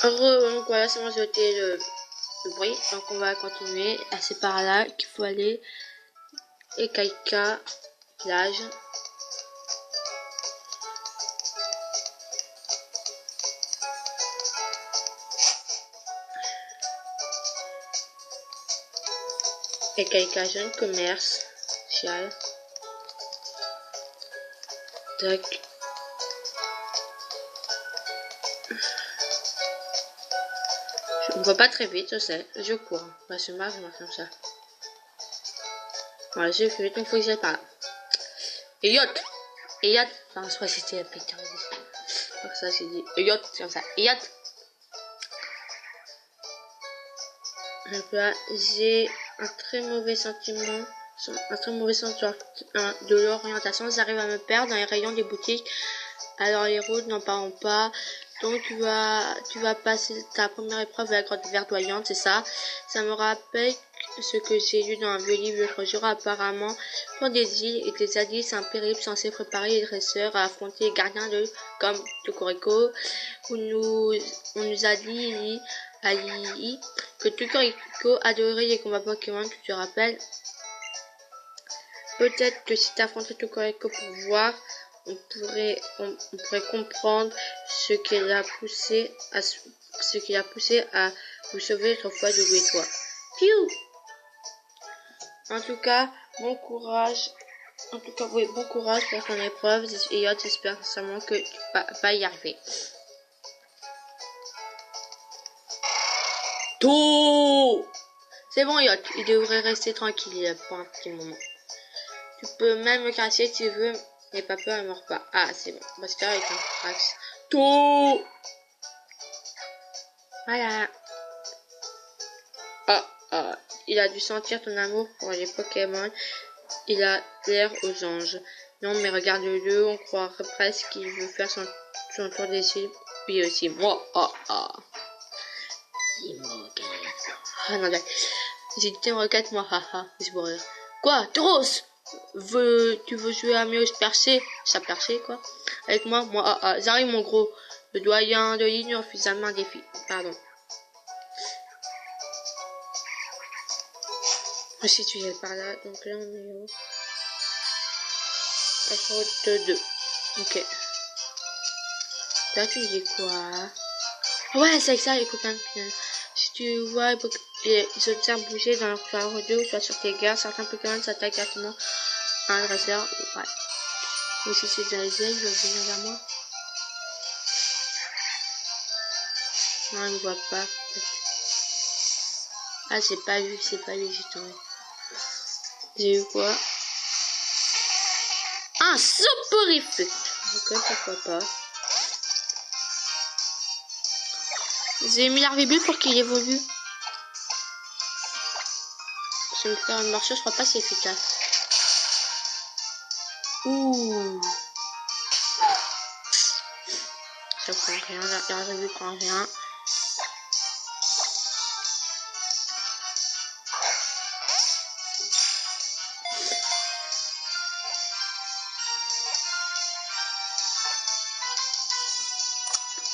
Donc voilà, c'est bon, j'ai ôté le bruit. Donc on va continuer. Ah, c'est par là qu'il faut aller. Ekaika, plage. Ekaika, jeune commerce. Chial. Tac. Je ne vois pas très vite, je sais. Je cours. Bah, c'est marrant, je marche comme ça. Voilà, j'ai fait, donc il faut que j'aille par là. Et yacht. Et yacht. Enfin, je crois que c'était putain. Donc ça, j'ai dit yacht, comme ça. Yacht. Donc là, j'ai un très mauvais sentiment. Un très mauvais sentiment de l'orientation. J'arrive à me perdre dans les rayons des boutiques. Alors les routes, n'en parlons pas. Donc tu vas passer ta première épreuve à la grotte verdoyante, c'est ça. Ça me rappelle ce que j'ai lu dans un vieux livre l'autre jour. Apparemment, pour des îles et des alliés, c'est un périple censé préparer les dresseurs à affronter les gardiens comme Tokoriko. On nous a dit à Lily que Tokoriko adorait les combats Pokémon, tu te rappelles? Peut-être que si tu affrontais Tokoriko pour voir, on pourrait comprendre ce qui l'a poussé à vous sauver autrefois de lui et toi. Piou! En tout cas, bon courage. Oui, bon courage pour ton épreuve. Et Yacht, j'espère sincèrement que tu vas y arriver. Tout! C'est bon, Yacht. Il devrait rester tranquille pour un petit moment. Tu peux même me caresser si tu veux. N'aie pas peur, il ne meurt pas. Ah, c'est bon. Parce que avec un Frax. Tout! Voilà. Il a dû sentir ton amour pour les Pokémon. Il a l'air aux anges. Non, mais regarde-le, on croirait presque qu'il veut faire son tour des îles. Lui aussi. Moi, Il me regarde. Ah non, j'ai dit une requête, moi, c'est pour rire. Quoi, Tauros? Tu veux jouer à Mios perché? Ça perché, quoi? Avec moi, j'arrive, mon gros. Le doyen de ligne refuse à main défi. Pardon. Je suis situé par là, donc là on est où? La route 2. Ok. Là tu dis quoi? Ouais, c'est avec ça les copains. Si tu vois les autres bouger dans leur couloir 2 ou soit sur tes gardes, certains Pokémon s'attaquent directement à un dresseur. Ouais. Mais si c'est dans les ailes, ils vont venir vers moi. Non, ils ne voient pas. Ah, c'est pas lui, j'ai tombé. J'ai eu quoi? Un soporifique. Ok, pourquoi pas. J'ai mis l'arvibule pour qu'il évolue. Je vais me faire une morceau, je crois pas c'est efficace. Ouh. Ça prend rien, l'arvibule prend rien.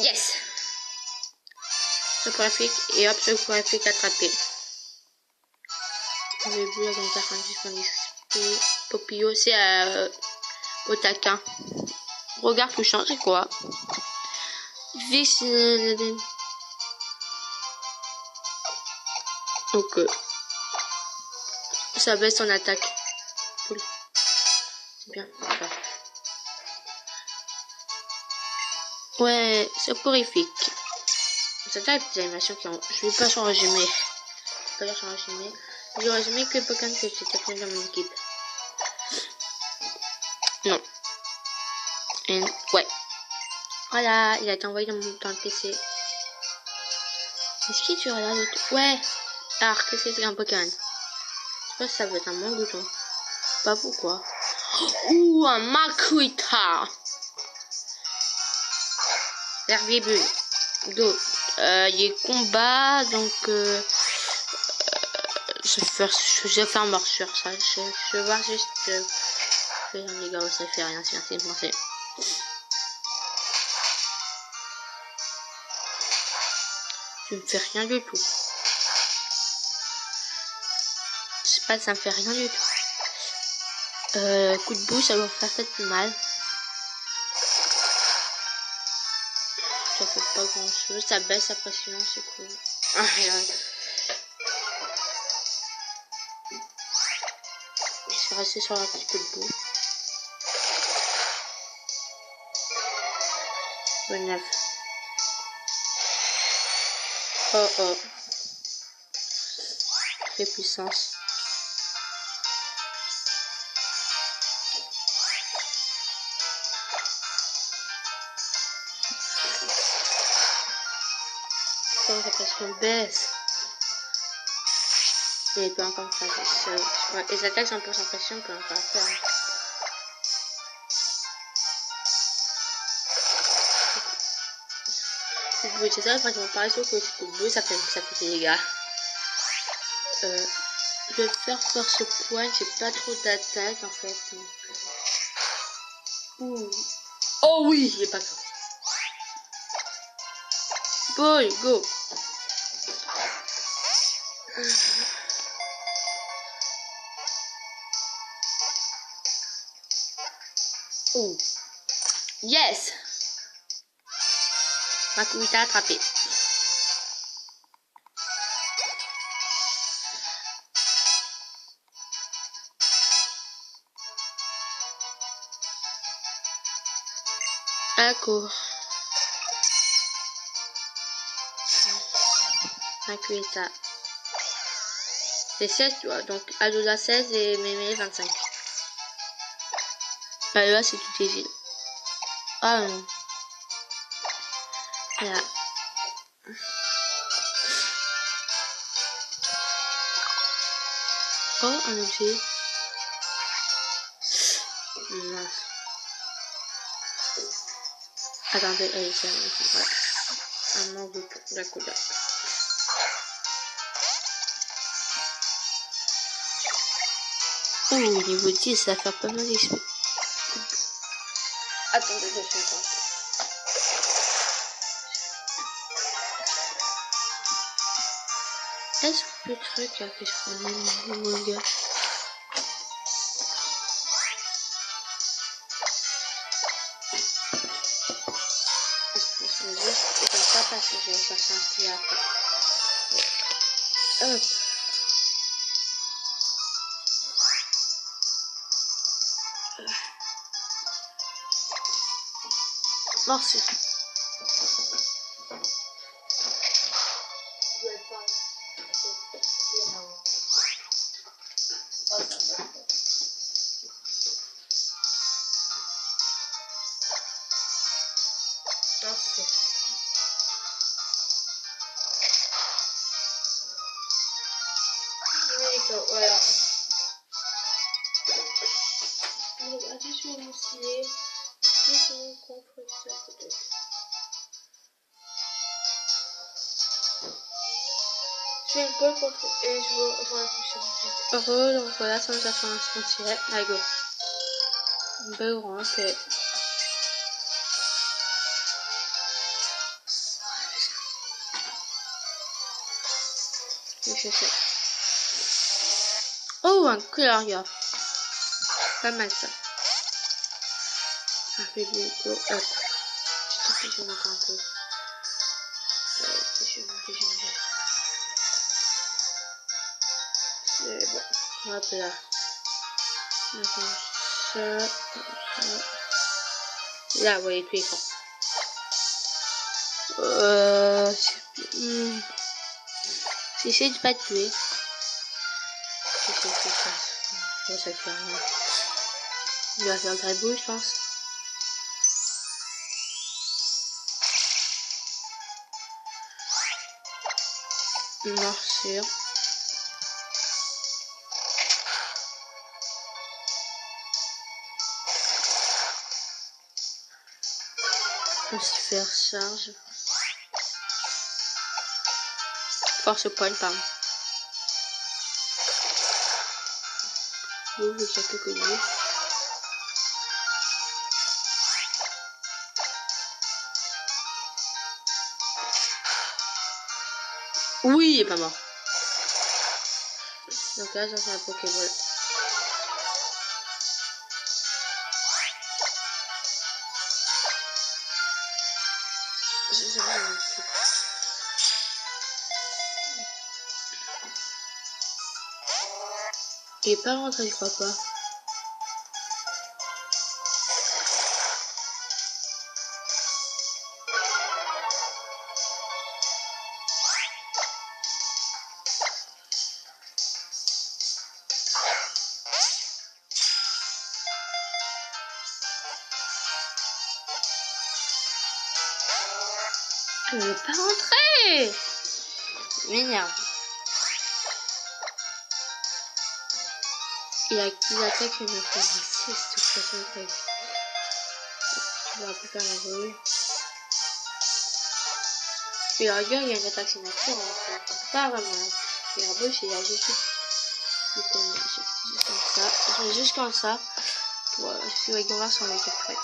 Yes. Soporifique et hop, soporifique attrapé. Au début, la grande carte Popio, c'est au taquin. Regard touchant, c'est quoi? Vis. Donc, ça baisse son attaque. Cool. C'est bien. Ouais, soporifique. C'est ça les petites animations qui ont. Je vais pas sur résumé. Je vais pas sur résumé. Je vais résumer que Pokémon que j'ai tapé dans mon équipe. Non. Et ouais. Voilà, il a été envoyé dans le PC. Est-ce qu'il tu regardes le... Ouais. Alors, qu'est-ce que c'est un Pokémon? Je sais pas si ça veut être un Mangouton. Pas pourquoi. Ouh, un Makuita. Herbivore. Do. Il est combat, donc je vais faire morsure, ça. Je vais voir juste les gars, ça fait rien, c'est pensé. Tu me fais rien du tout. Je sais pas, ça me fait rien du tout. Coup de bouche, ça doit faire peut-être plus mal. Ça fait pas grand chose. Ça baisse la pression, c'est cool. Ah, je vais rester sur un petit coup de boue. Bon 9. Oh oh. Très puissance. Quand la pression baisse. Mais il peut encore faire ça. Ouais, les attaques 100% pression, on peut encore faire. C'est ça, franchement, pareil sur le coup de boue, ça fait des dégâts. Je vais faire force pointe, j'ai pas trop d'attaque en fait. Ouh. Oh oui, il est pas trop. Boy, go. Oh. Yes. Makuita attrapé. Accord. Makuita. C'est 16, tu vois. Donc, Adola 16 et Mémé 25. Là, c'est toutes les villes. Ah non. Voilà. Oh, un objet. Mince. Attendez, allez, c'est un... Ouais. Un manque de la couleur. Oh, niveau 10, ça va faire pas mal d'XP. Attendez, je suis content. Est-ce que le truc là que je prenais mon gars? Je me dis, je ne sais pas si je vais chercher un stylet après. Hop. Merci. Merci. Voilà. Regardez sur mon stylet. Ils sont contre ça peut-être. Je vais un peu pour et je vois la prochaine fois. Heureux, donc voilà, ça nous a fait un stylet. Allez, go. Un peu orange, ok. Je sais. Oh, un Coloria. Pas mal ça. Un peu de go. Hop. Je vais monter un peu. Je vais monter. C'est bon. Hop là. Maintenant, ça. Là, vous voyez, tous les fonds. J'essaie de pas tuer. J'essaie de ça. Bon, ça fait rien. Il va faire le très beau, je pense. Morsure. On se fait recharge. Force poil, pardon. Vous, vous êtes que connu. Oui, il est pas mort. Donc là, j'en fais un Pokéball. Il est pas rentré, je crois pas. Il veut pas rentrer. M'énerve. Il a qui attaque une fois 6 de toute façon. Tu vas plus faire la rue. Puis regarde, il y a une attaque signature en fait. Pas vraiment. Et la bouche, il a juste comme ça. Je mets juste comme ça. Pour si les gars sont les capturés.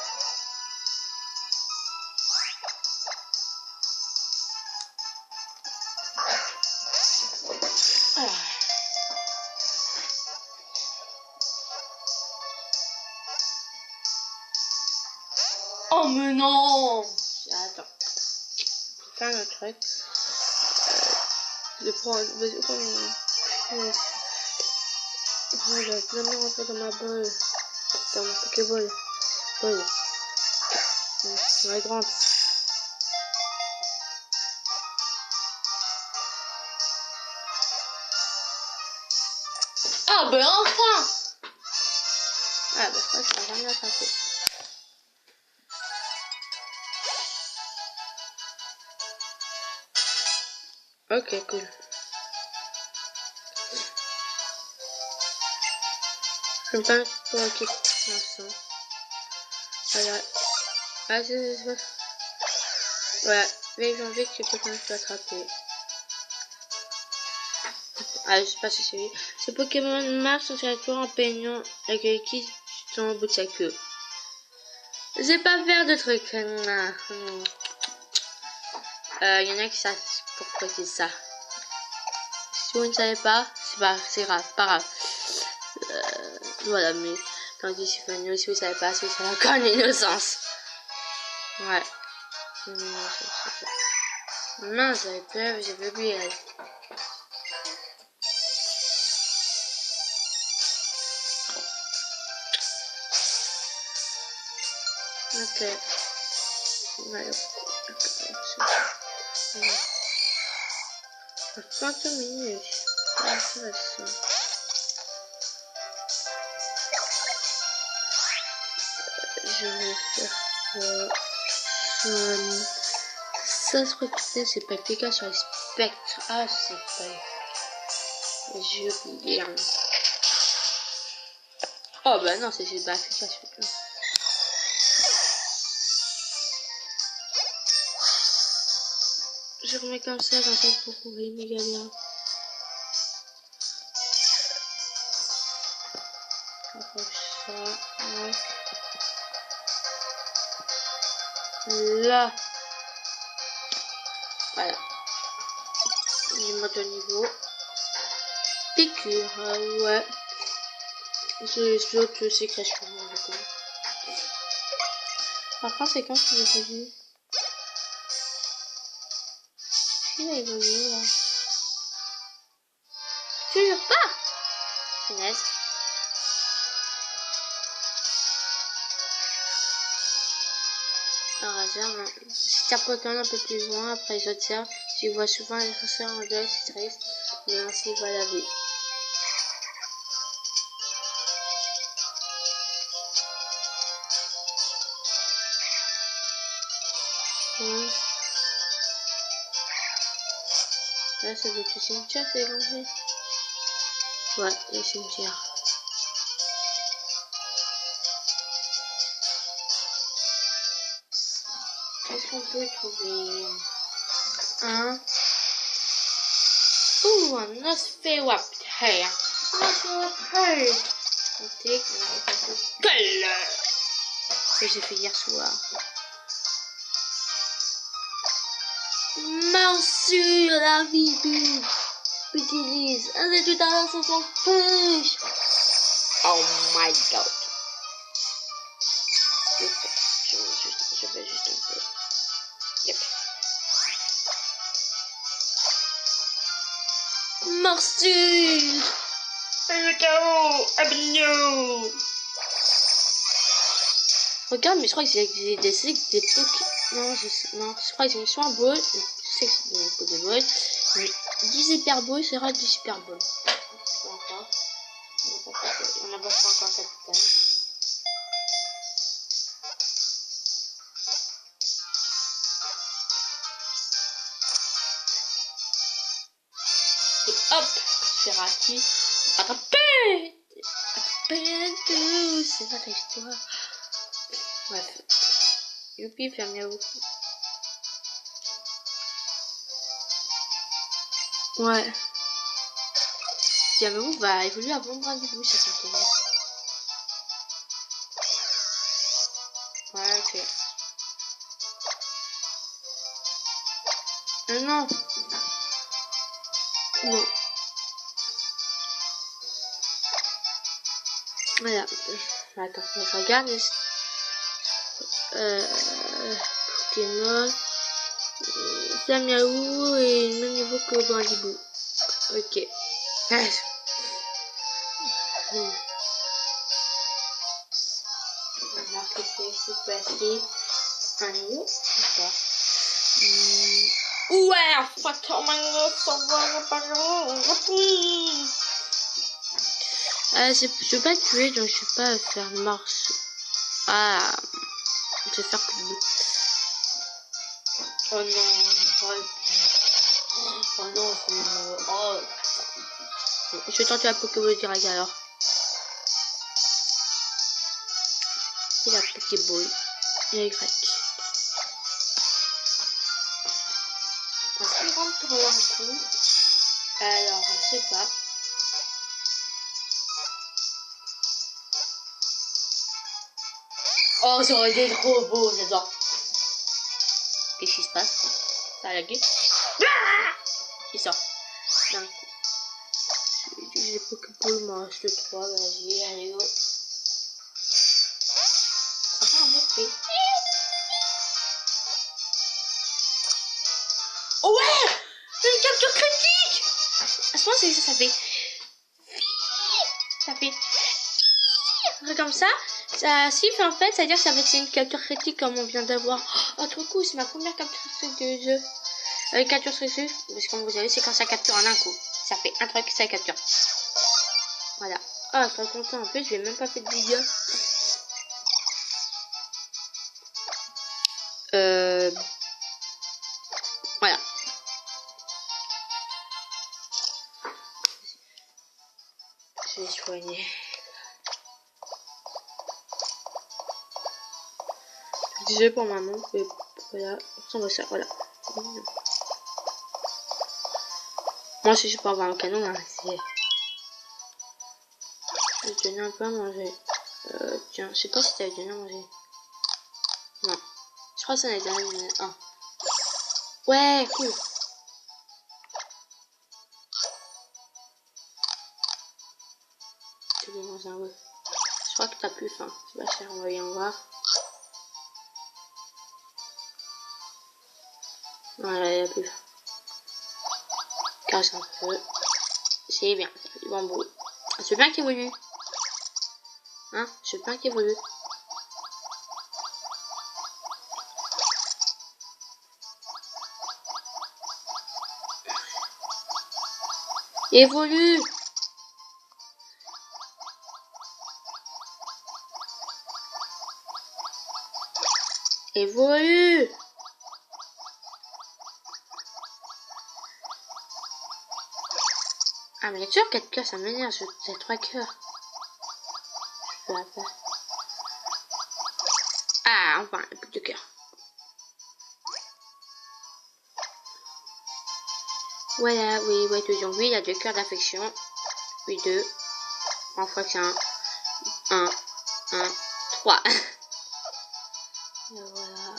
Oh mais non. Attends. Faire un truc. Je prends. Vas-y, je vais jamais rentrer dans ma bolle. Dans mon Pokéball. Bolle. Dans la grande. Ah ben enfin. Ah ben ça, ça va rien attraper. Ok, cool. Je me pas pour ok. L'instant. Voilà. Ah, voilà. Mais j'ai envie que quelqu'un se attraper. Ah, je sais pas si c'est lui. Ce Pokémon marche sur la tour en peignant avec qui sont au bout de sa queue. Je sais pas faire de trucs. Y en a qui savent pourquoi c'est ça. Si vous ne savez pas, c'est grave, pas grave. Voilà, mais quand je dis Stéphanie, si vous savez pas, c'est ça encore une innocence. Ouais. Mince, j'avais peur, j'avais oublié elle. Ok. Ouais. 30 minutes. Intéressant. Je vais faire ça se recruter, c'est pas efficace sur les spectres. Ah, c'est pas. J'ai oublié. Oh bah non, c'est pas efficace. Je remets comme ça dans cette pour courir méga bien. Ça, ouais. Là. Voilà. Je monte au niveau. Piqûre, ouais. C'est autre sécrétion. Par contre, c'est quand qu'il évolue. Il a évolué là. Toujours pas. Finesse. Un réserve. Si tu Pokémon un peu plus loin, après les autres serres, tu vois souvent les chasseurs en deuil, c'est triste, mais ainsi va la vie. Là, ça doit être le cimetière, c'est lancé. Ouais, le cimetière. Qu'est-ce qu'on peut trouver? Un Nosferatu. Hey. Nosferatu. On a fait que j'ai fait hier soir. Morsure la vie utilise un des tout talents sur son fiche. Oh my god. Je fais juste un peu. Yep. Morsure. Le chaos. Abignon. Regarde, mais je crois que j'ai des Pokémon. Non, je crois que j'ai soit un ball. Je sais que c'est des Pokéballs. 10 Hyper Balls sera du Super Ball. Pas encore. On n'a pas encore capitaine. Et hop, Ferrati. Attrapé. Tout. C'est votre histoire. Bref. Youpi, fermez-vous. Ouais. Diamou va évoluer avant Brindibou, ça s'entend bien. Ouais, ok. Non. Non. Voilà. Attends, je regarde. Pokémon. Miaou est le même niveau que Brindibou. Ok. On va voir que c'est passé. Un niveau. D'accord. Ouais, un facteur magnétique, ça va pas. Je vais pas tuer, donc je vais pas faire marche. Ah, je vais faire coup de bout. Oh non, oh non, oh. Je vais tenter la Pokéball direct alors. C'est la Pokéball. Y. Est-ce qu'on rentre pour un coup? Alors, je sais pas. Oh, ça aurait été trop beau, j'adore. Qu'est-ce qui se passe? Ça a lagué. Il sort. D'un coup. J'ai des Pokéballs, il m'en reste 3. Vas-y, allez, go. Ça fait un bon fait. Oh ouais! Une capture critique! À ce moment, c'est ça fait. Ça fait. Comme ça siffle en fait, c'est-à-dire que ça va être une capture critique comme on vient d'avoir. Oh, trop cool, c'est ma première capture critique de jeu. Capture critique, parce que comme vous savez, c'est quand ça capture en un coup. Ça fait un truc, ça capture. Voilà. Ah, je suis trop content. En plus, j'ai même pas fait de dégâts. Voilà. Je vais soigner. Désolé pour maman, mais voilà. On va ça, voilà. Moi aussi, je peux avoir un canon, hein, c'est... Je vais te donner un peu à manger. Tiens, je sais pas si t'avais donné à manger. Non. Je crois que ça en a donné un. Ouais, cool. Je vais manger un peu. Je crois que t'as plus faim. C'est pas cher, on va y en voir. Voilà, il y a plus faim. Casse un peu. C'est bien, ça fait du bon bruit. C'est bien qu'il évolue. Hein, c'est bien qu'il évolue. Évolue. Évolue. Ah, mais sûr, 4 cœurs, ça m'énerve, j'ai 3 cœurs. Je peux la faire. Ah, enfin, un peu de cœur. Voilà, oui, ouais, toujours. Oui, il y a 2 cœurs d'affection. Oui, 2. En fois que 1, 3. Et voilà.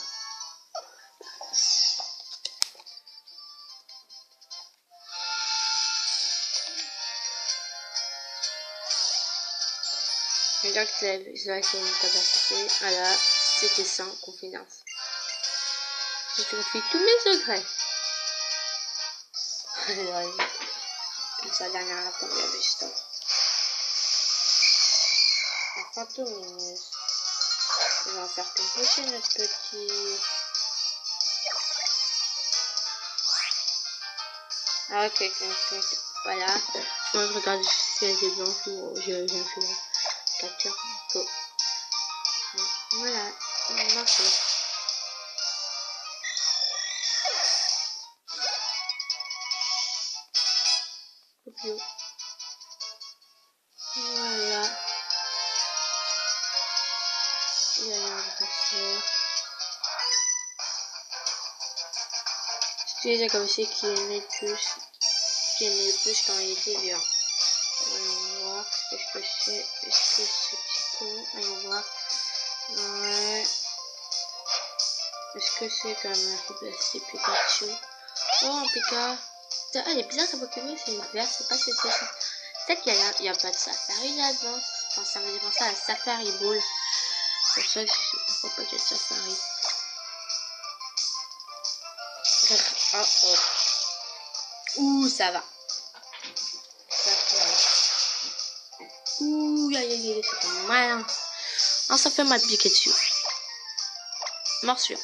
Et donc, c'est une capacité. Voilà, c'était sans confidence. Je te confie tous mes secrets. Comme ça, dernière fois, il y avait juste un fantôme. On va faire composer notre petit. Ah, ok, voilà. Moi, je regarde si elle est blanche ou j'ai un film. Capture. Go. Voilà, on marche. Copio. Voilà. Il y a un bracelet. C'est déjà comme si qui aimait le plus. Qui aimait le plus quand il était vieux. Allons voir. Est-ce que c'est. Est-ce que c'est Pico? Allons voir. Ouais. Est-ce que c'est comme un c'est Pikachu? Oh, un Pika. Ah, il est bizarre ce Pokémon, c'est une verte, c'est pas ce que c'est ça. Peut-être qu'il y a pas de safari là-dedans. Enfin, ça me fait penser à la Safari Ball. C'est pour ça que je ne crois pas qu'il y a de safari. Oh, oh. Ouh, ça va. Ouh, aïe, aïe, aïe, c'est pas malin. Ah, ça fait mal de piquer dessus. Morsure.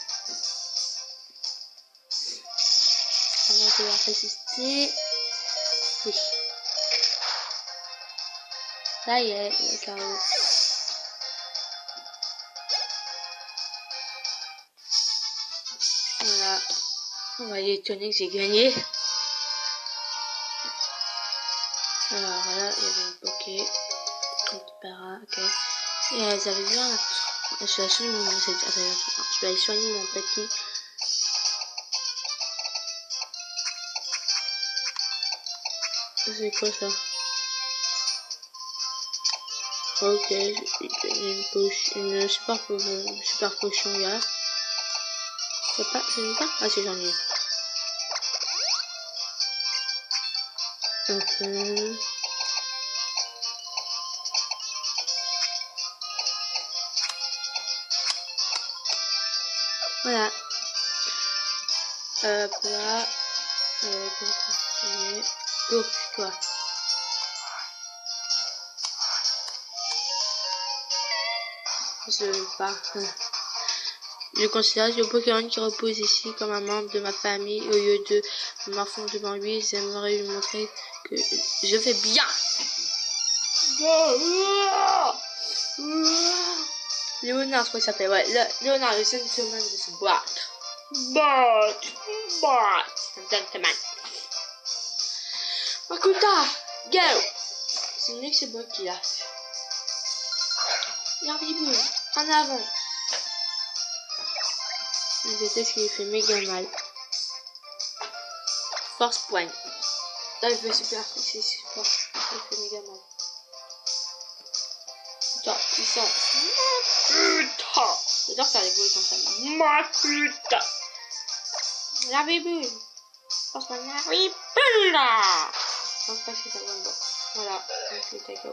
On va devoir résister. Oui. Ça y est, il est KO. Voilà. On va y étonner que j'ai gagné. Alors là, il y avait une Poké. Un petit para, ok. Et elles avaient vu un truc. Je vais aller soigner mon petit. C'est quoi ça? Ok, une super potion là. C'est pas, c'est une pas? Ah, c'est j'en ai. Voilà. Là. Go, toi. Je considère le Pokémon qui repose ici comme un membre de ma famille. Au lieu de m'affronter devant lui, j'aimerais lui montrer que je vais bien. Léonard, je crois qu'il s'appelle. Ouais, Léonard, le gentleman de ce boîte. Gentleman. Makuta, go. C'est mieux que c'est moi qui l'a fait. L'arbiboule, en avant. Je déteste qu'il fait méga mal. Force poigne. Là, il fait super. C'est super. Il fait méga mal. Putain, il sent. Putain. J'adore faire les bruits comme ça. Makuta. L'arbiboule. Force poigne. L'arbiboule. Je pense pas que ça va bon. Voilà. Donc, le taco.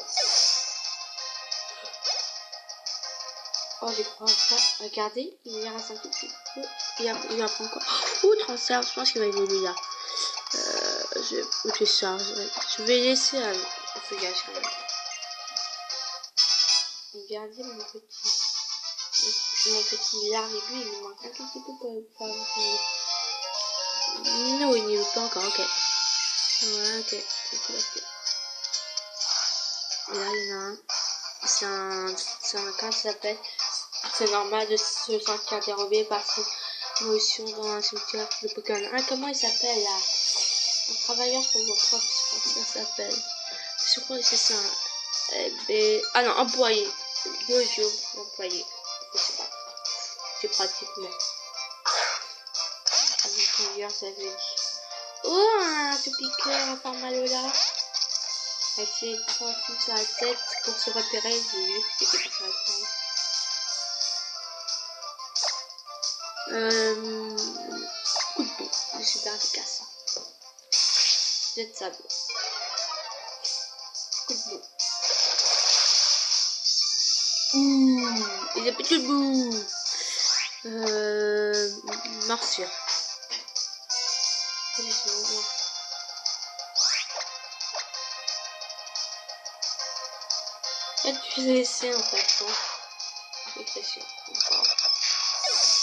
Oh, j'ai pris ça. Regardez, il y reste un tout petit peu. Il va prendre quoi? Oh, transfert, je pense qu'il va évoluer là. Je vais laisser un feuillage quand même. Regardez mon petit larribu, il me manque un tout petit peu pour avancer. Non, il n'y est pas encore, ok. Ouais, ok. Et là, il y en a un. C'est un comment ça s'appelle? C'est normal de se sentir dérobé par ses émotions dans un cimetière de Pokémon. Ah, comment il s'appelle là? Un travailleur pour vos propres, je pense que ça s'appelle. Je crois que c'est ça. Ah non, employé. Jojo, employé. Je sais pas. C'est pratique, mais. Avec ça veut dire. Oh, un tout piqueur, un Formalola. Avec ses 3 fils sur la tête pour se repérer. J'ai vu que c'était pour se repérer. Coup de peau, c'est super efficace. Jet de sable. Coup de peau. Ouh, et des petits bouts. Morsure. Tu les essais en fait. Fixation.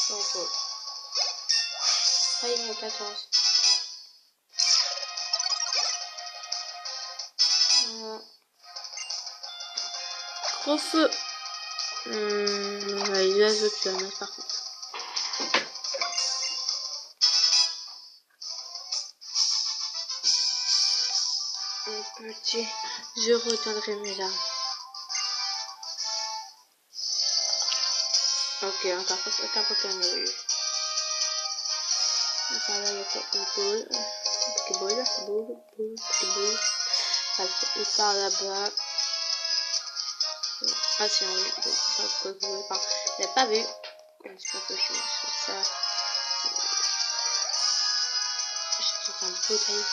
Contrôle. Taille 14. Gros feu. Les oiseaux tu vas mettre par contre. Un petit. Je retiendrai mes armes. Ok, encore un Pokémon. Par là, il y a quoi? Une boule. Pokéball. Et par là-bas. Ah, c'est un Pokéball. Il n'a pas vu. J'espère que je suis sur ça. Je trouve un beau taille.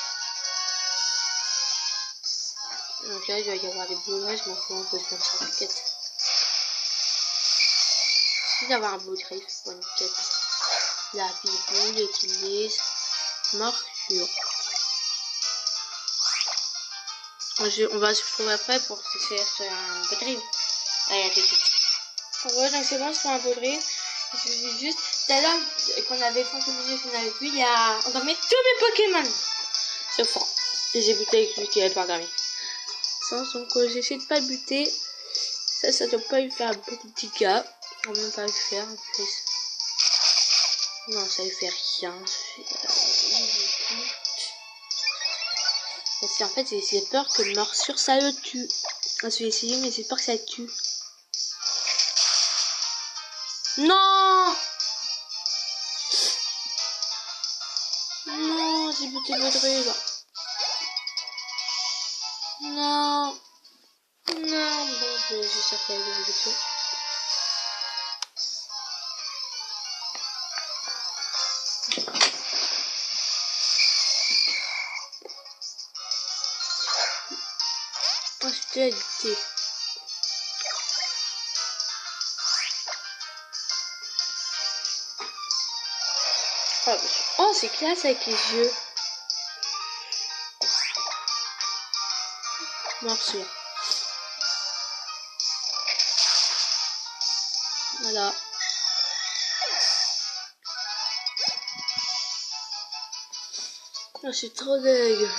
Donc là, il doit y avoir des boules. Je m'en fous, on peut se faire sur la quête. D'avoir un beau drive pour une quête. La Bible utilise morsure. On va se retrouver après pour se faire un beau drive. Allez, à tout de suite. Ouais, donc c'est bon, c'est un beau drive. Je dis juste, tout à l'heure, qu'on avait 30 minutes qu'on avait vu, on dormait tous mes Pokémon. C'est fort. Et j'ai buté avec lui qui avait pas dormi. Sans son coup, j'essaie de pas le buter. Ça doit pas lui faire beaucoup de dégâts. On va même pas le faire en plus. Non, ça lui fait rien. Parce qu'en fait, j'ai peur que morsure ça le tue. Je vais essayer, mais j'ai peur que ça le tue. Non! Non, j'ai buté le drive. Non. Non, bon, je vais chercher le buter. Oh, c'était buté. Oh, c'est classe avec les yeux. Morsure. Voilà. Oh, c'est trop dégueu.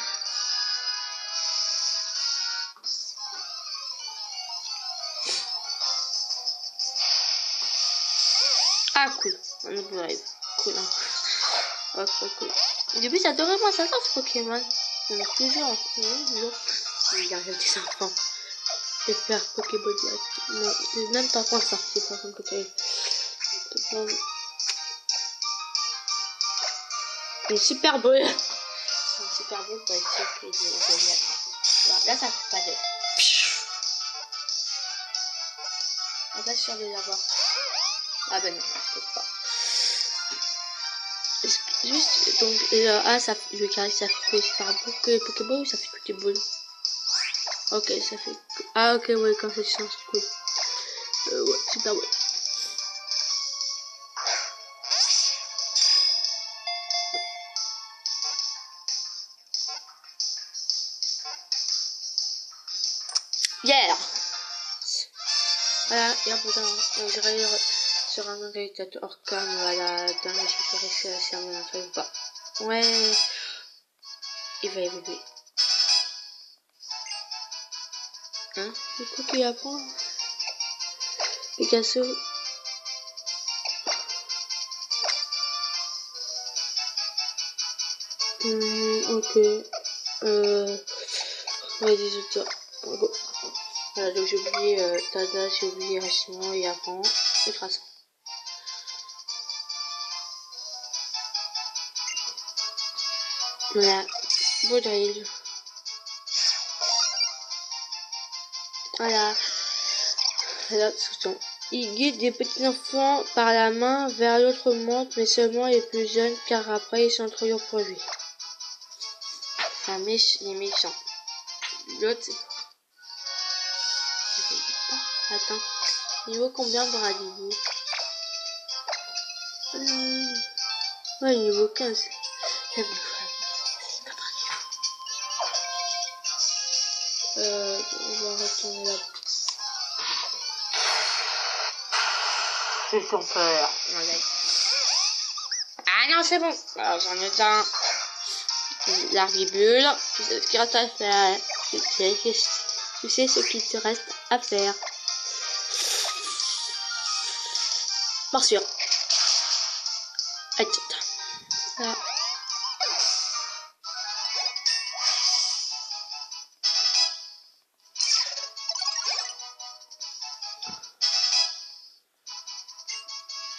Ah, cool. On oublie live. Cool, hein. Oh, trop cool. Au début, ça devrait moins ça ce Pokémon. Il y en a plusieurs. Il y a des enfants. Je vais faire Pokéball direct. Non, c'est même pas pour ça. C'est pas comme Pokémon. Une super boule. C'est une super boule pour être sûr qu'il est génial. Là, ça fait pas de. On va sûr de l'avoir. Ah ben non, peut-être pas. Juste, donc, ça, le carré, ça fait que super boule que Pokéball ou ça fait toutes les boules? Ok, ça fait. Ah, ok, ouais, quand ça change, c'est cool. Ouais, super ouais. Yeah! Voilà, et en faisant, on dirait sur un réalisateur comme voilà, dans les chiffres si on en fait pas. Ouais, il va évoluer. Hein? Du coup, qui apprend? Picasso. Ok. Vas-y, je te. Go. Voilà, donc j'ai oublié Tada, j'ai oublié Raciment et avant, et Traçant. Voilà, Baudril. Voilà. Là, il guide des petits enfants par la main vers l'autre monde, mais seulement les plus jeunes, car après ils sont trop lourds pour lui. Enfin, il est méchant. L'autre, attends. Niveau combien Bradibou? Ouais, niveau 15. On va retourner là. C'est son peur. Ah non, c'est bon. Alors, j'en ai un. Larvibule. Tu sais ce qu'il reste à faire. Tu sais ce qu'il te reste à faire. Morsure. Voilà.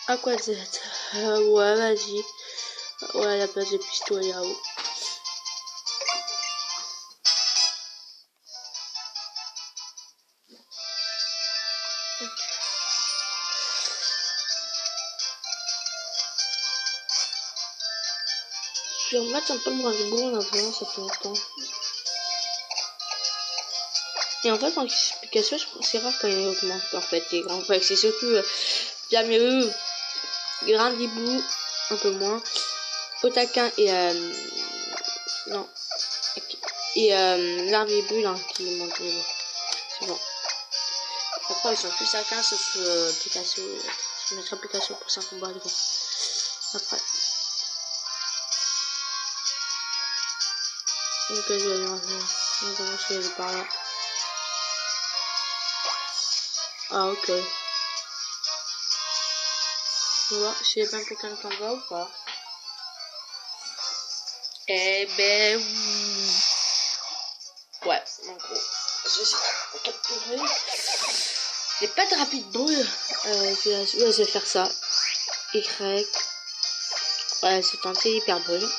À quoi c'est ouais, vas-y. Ouais, la place de pistolet là-haut. Je vais remettre un peu le Bradibou en avant, ça fait longtemps. Et en fait, en explication, c'est rare quand il augmente en fait les grands. Enfin, c'est surtout bien mieux. Bradibou, un peu moins. Otaquin et non. Et Larvibule hein, qui monte niveau. C'est bon. Après, ils sont plus chacun sauf Picasso. Je mettrai Picasso pour 5 combats de bon. Après. Ok, je vais aller on va aller par là. Ah, ok. On va voir, je sais pas quelqu'un qui en va ou pas. Eh ben oui. Ouais, en gros. Je sais pas capturer. J'ai pas de rapide brûle. Je vais faire ça. Y. Ouais, c'est tenté hyper brûle.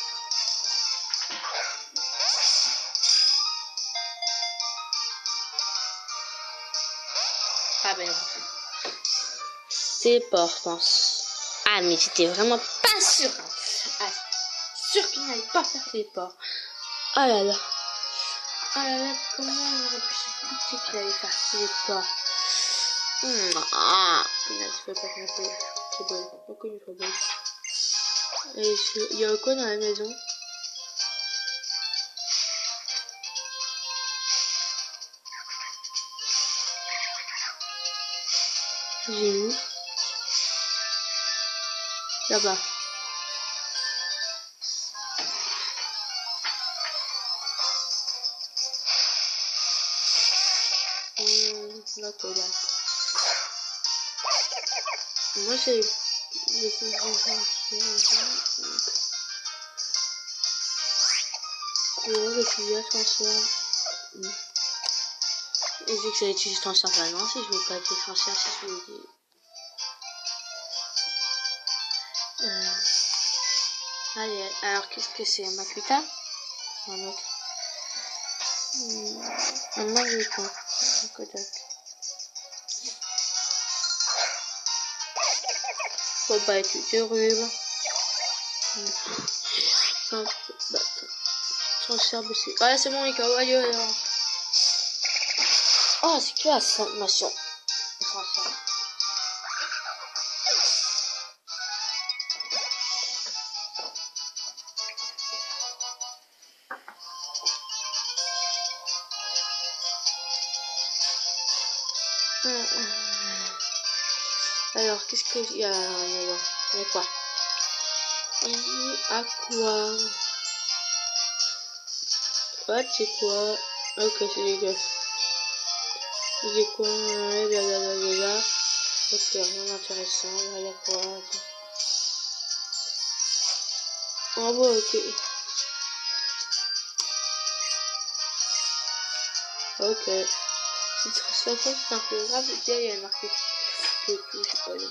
Ah ben non. Téléport, je pense. Ah, mais j'étais vraiment pas sûre. Ah, sûr qu'il n'allait pas faire téléport. Ah là là. Ah là là, comment on aurait pu se douter qu'il allait faire téléport. Ah, punaise, je peux pas faire c'est bon. Pourquoi il faut bon. Et il y a quoi dans la maison? J'ai où? Là-bas. La collade. Moi j'ai le fusil à transfert. Et vu que j'ai utilisé transfert maintenant, si je veux pas être transfert, si je veux dire. Allez, alors qu'est-ce que c'est? Un Makuta? Un autre. Un Makuta. Un Kodak. Faut pas être de rhume. Transfert baissé. Ah, c'est bon, les gars. Aïe, aïe, aïe. Oh, c'est classe, ma soeur. Transfert. Alors, qu'est-ce qu'il y a? Il y a quoi? À quoi? What, c'est quoi? Ok, c'est des gosses. C'est des quoi? Blablabla. Ok, rien d'intéressant. Il y a quoi? Oh, bon, ok. Ok. C'est un peu grave. Il y a marqué que tout, je sais pas le dire.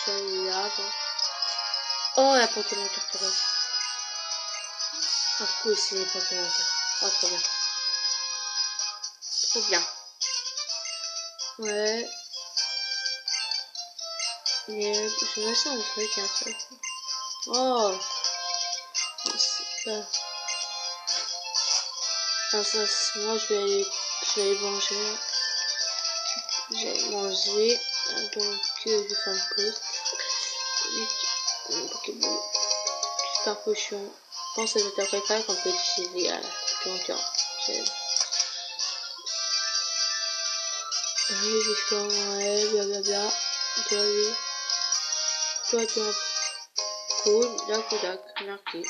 Celui-là, bon. Oh, la Pokémon torturée. Ah, cool, c'est les Pokémon. Oh, trop bien. Trop bien. Ouais. Mais je me sens un truc, un truc. Oh. C'est pas... Ah, ça, moi, je vais aller manger. Je vais manger. manger. Donc, je fais une pause. Pokéball. Super potion. Je pense que c'est à peu près qu'on peut utiliser à longtemps. Oui, jusqu'à ouais, blablabla. Toi, oui. Toi, toi. Cool. D'accord. Merci.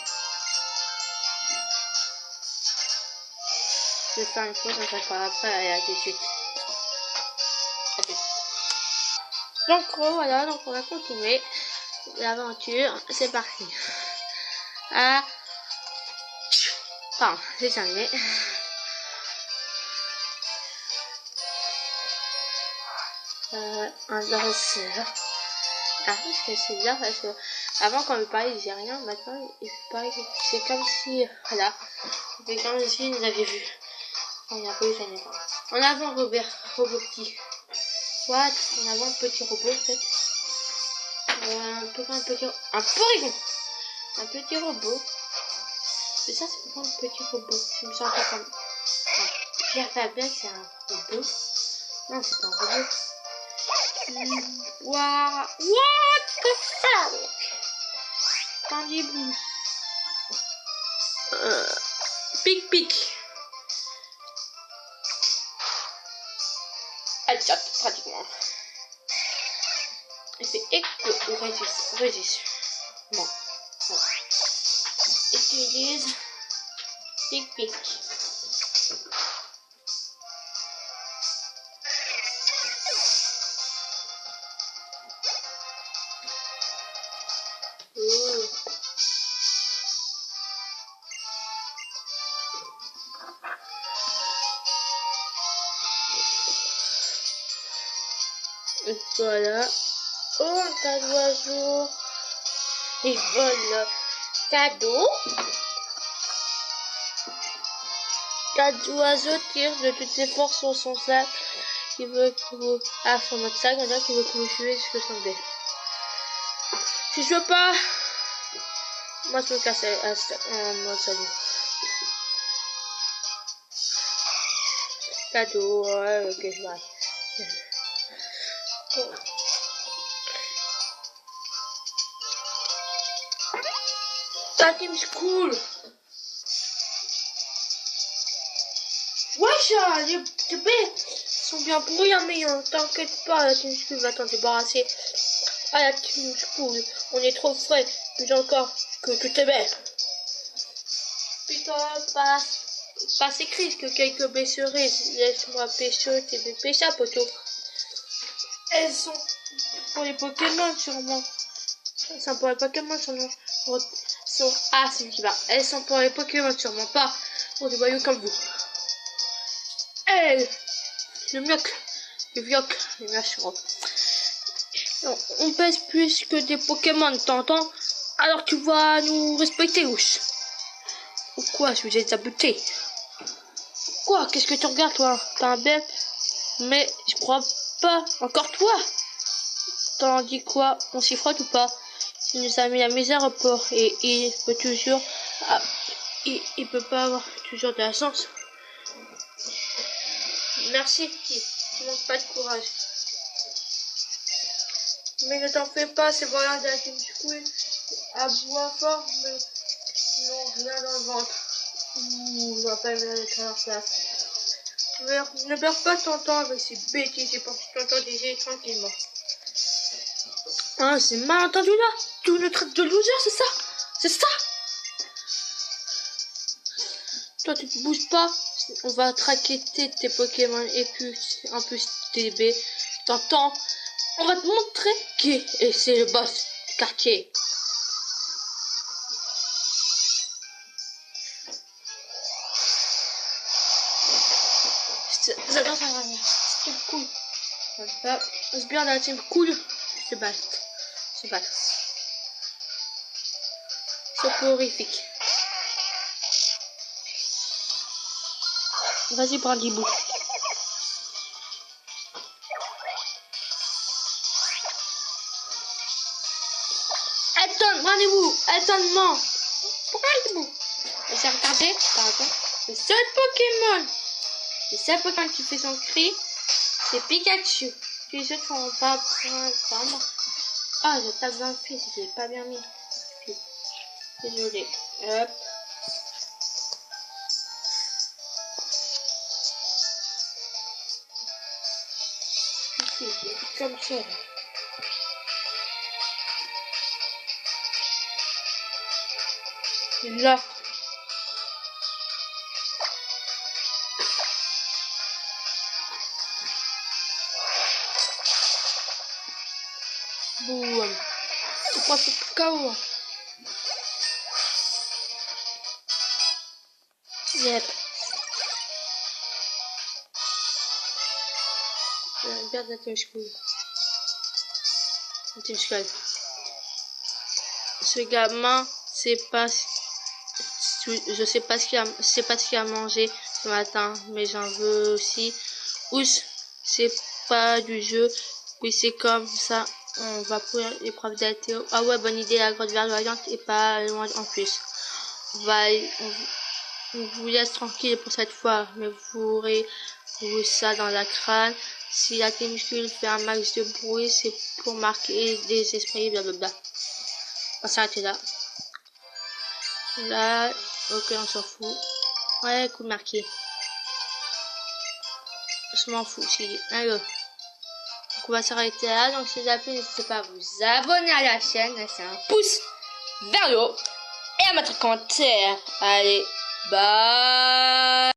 Je vais faire une pause, on se parle après. Allez, à tout de suite. Donc voilà, donc on va continuer l'aventure. C'est parti. Ah, pardon, j'ai terminé. Un dresseur. Ah, parce que c'est bizarre parce que avant quand il parlait il disait rien, maintenant il parle, c'est comme si, voilà, c'est comme si il nous avait vu. On n'a pas eu jamais pas. En avant robot petit. What? En avant petit robot peut-être. Un porygon. Un petit robot. C'est ça, c'est pourquoi un petit robot. Je me sens un peu comme. Pierre Fabien, c'est un robot. Non, c'est pas un robot. What the fuck? Tendez-vous. Pic. Headshot, pratiquement. Il fait écho ou résiste. Bon. Utilise pic. Et voilà. Oh, un tas d'oiseaux. Ils volent. Cadeau. Quatre oiseaux tirent de toutes ses forces sur son sac. Il veut que vous... Ah, sur notre sac, on dirait qu'il veut que vous tuez jusque son bec. Si je veux pas... Moi, je me casse en mode salut. Cadeau, ouais, ok, je vais. Ta team school. Wesh, les bêtes sont bien pourris, hein, mais t'inquiète pas, la team school va t'en débarrasser. Ah, la team school, on est trop frais, plus encore que tout est bête. Putain, passe écrit que quelques blesserées, laisse-moi pêcher tes bébés ça, poteau. Elles sont pour les Pokémon, sûrement. Elles sont pour les Pokémon, sûrement. Ah, c'est lui qui va. Elles sont pour les Pokémon, sûrement pas pour des voyous comme vous. Hey, le mioc, le mioc, on pèse plus que des Pokémon, t'entends? Alors tu vas nous respecter, ouch. Ou quoi, je vous ai saboté? Quoi? Qu'est-ce que tu regardes, toi? T'as un bête? Mais je crois pas. Encore toi? T'en dis quoi? On s'y frotte ou pas? Il nous a mis la misère au port et il peut toujours... Ah, il peut pas avoir toujours de la chance. Merci, tu manques pas de courage. Mais ne t'en fais pas, c'est voilà de la team school. À boire fort, mais non, rien dans le ventre. Ouh, on va pas aimer la place. Ne perds pas ton temps avec ces bêtises, j'ai pensé t'entendre tranquillement. Ah, c'est mal entendu là. Tu nous traites de loser, c'est ça? C'est ça? Toi, tu te bouges pas. On va traquer tes Pokémon et puis un peu tes bébés. T'entends? On va te montrer qui est c'est le boss du quartier. J'adore ça, c'est cool. C'est bien la team cool. Se battre. C'est horrifique. Vas-y, prends 10 bouts. Attends, rendez-vous. Attends-moi. Rendez-vous. Et c'est regardé, pardon. Le seul Pokémon qui fait son cri, c'est Pikachu. Les autres sont pas prendre. Ah, je tape dans le pied, je l'ai pas bien mis. Désolé. Hop. Comme ça. Là. Boum. C'est pas tout KO. Yep. Regarde la Team Skull. La Team Skull. Ce gamin, c'est pas... Je sais pas ce qu'il a mangé ce matin, mais j'en veux aussi. Oups, c'est pas du jeu. Oui, c'est comme ça. On va pour l'épreuve d'altéo. Ah ouais, bonne idée, la grotte verdoyante et pas loin en plus. On vous laisse tranquille pour cette fois, mais vous aurez ça dans la crâne. Si la témuscule fait un max de bruit, c'est pour marquer des esprits, blablabla. On va s'arrêter là. Là, ok, on s'en fout. Ouais, coup de marqué. Je m'en fous, si. Alors, donc on va s'arrêter là. Donc, si vous avez plu, n'hésitez pas à vous abonner à la chaîne, laisser un pouce vers le haut et à mettre un commentaire. Allez, bye!